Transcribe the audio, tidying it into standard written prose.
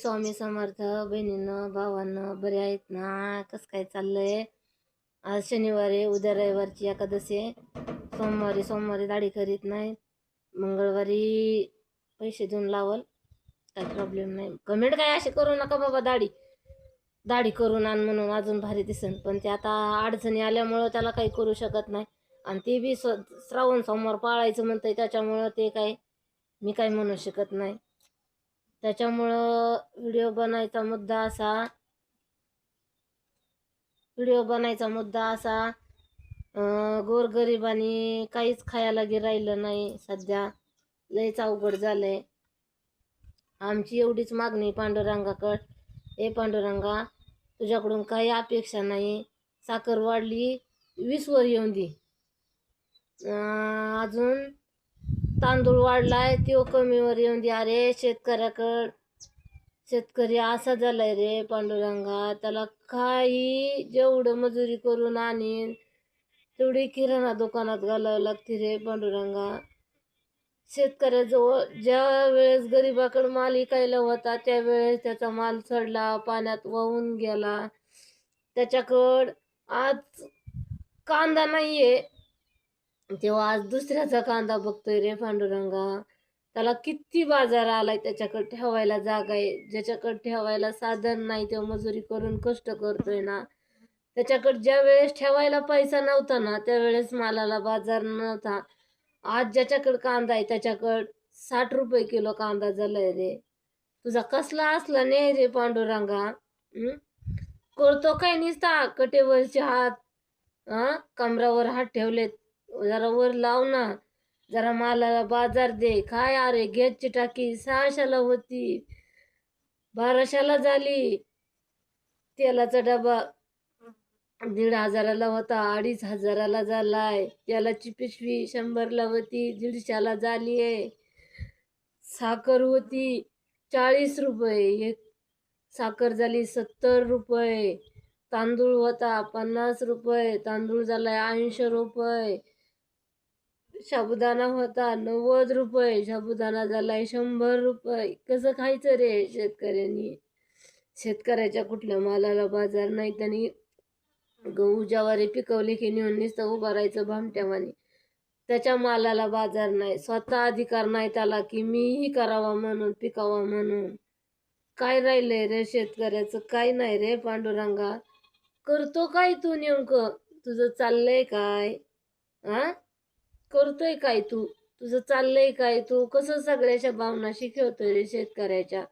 स्वामी समर्थ. बहिणीनं भावांनं बरे आहेत ना? कसं काय चाललंय? आज शनिवारी, उद्या रविवारची एकादशी आहे. सोमवारी दाढी करीत नाही. मंगळवारी पैसे देऊन लावल, काय प्रॉब्लेम नाही. कमेंट काय असे करू नका बाबा, दाढी करून आण म्हणून अजून भारी दिसन. पण ते आता अडचणी आल्यामुळं त्याला काही करू शकत नाही. आणि ते बी श्रावण सोमवार पाळायचं म्हणतंय, त्याच्यामुळं ते काय मी काय म्हणू शकत नाही. त्याच्यामुळं व्हिडिओ बनायचा मुद्दा असा, गोरगरिबांनी काहीच खायला राहिलं नाही. सध्या लयच अवघड झालंय. आमची एवढीच मागणी पांडुरंगाकड, हे पांडुरंगा तुझ्याकडून काही अपेक्षा नाही. साखर वाढली 20 वर येऊन दे. अजून तांदूळ वाढलाय तो कमीवर येऊन दे. अरे शेतकरी असा झालाय रे पांडुरंगा, त्याला काही जेवढं मजुरी करून आणीन तेवढी किराणा दुकानात घालावं लागते रे पांडुरंगा. शेतकऱ्याजवळ ज्या वेळेस गरीबाकडे माल इकायला होता त्यावेळेस त्याचा माल सडला, पाण्यात वाहून गेला. त्याच्याकडं आज कांदा नाहीये, तेव्हा आज दुसऱ्याचा कांदा बघतोय रे पांडुरंगा. त्याला किती बाजार आलाय, त्याच्याकडे ठेवायला जागा आहे. ज्याच्याकडे ठेवायला साधन नाही, तो मजुरी करून कष्ट करतोय ना. त्याच्याकडे ज्या वेळेस ठेवायला पैसा नव्हता ना, त्यावेळेस मालाला बाजार नव्हता. आज ज्याच्याकडे कांदा आहे त्याच्याकडे 60 रुपये किलो कांदा झालाय रे. तुझा कसला असला नाही रे पांडुरंगा. करतो काय निसता कटेवरचे हात, कमरावर हात ठेवलेत. जरा वर लाव ना, जरा मालाला बाजार दे. काय अरे, गॅसची टाकी 600ला होती, 1200ला झाली. तेलाचा डबा 1500ला होता, 2500ला झालाय. तेलाची पिशवी 100ला होती, 150ला झाली आहे. साखर होती 40 रुपये, एक साखर झाली 70 रुपये. तांदूळ होता 50 रुपये, तांदूळ झालाय 80 रुपये. साबुदाणा होता 90 रुपये, साबुदाणा झालाय 100 रुपये. कसं खायचं रे शेतकऱ्यांनी? शेतकऱ्याच्या कुठल्या मालाला बाजार नाही. त्यांनी गहू ज्वारी पिकवली की नेऊन नुसतं उभं राहायचं भामट्यावानी. त्याच्या मालाला बाजार नाही. स्वतः अधिकार नाही त्याला की मीही करावा म्हणून, पिकावा म्हणून. काय राहिलंय रे शेतकऱ्याचं? काय नाही रे पांडुरंगा. करतो काय तू नेमकं? तुझं चाललंय काय? करतोय काय तू? तुझं चाललंय काय? तू कसं सगळ्याच्या भावना शिकवतोय रे शेतकऱ्याच्या?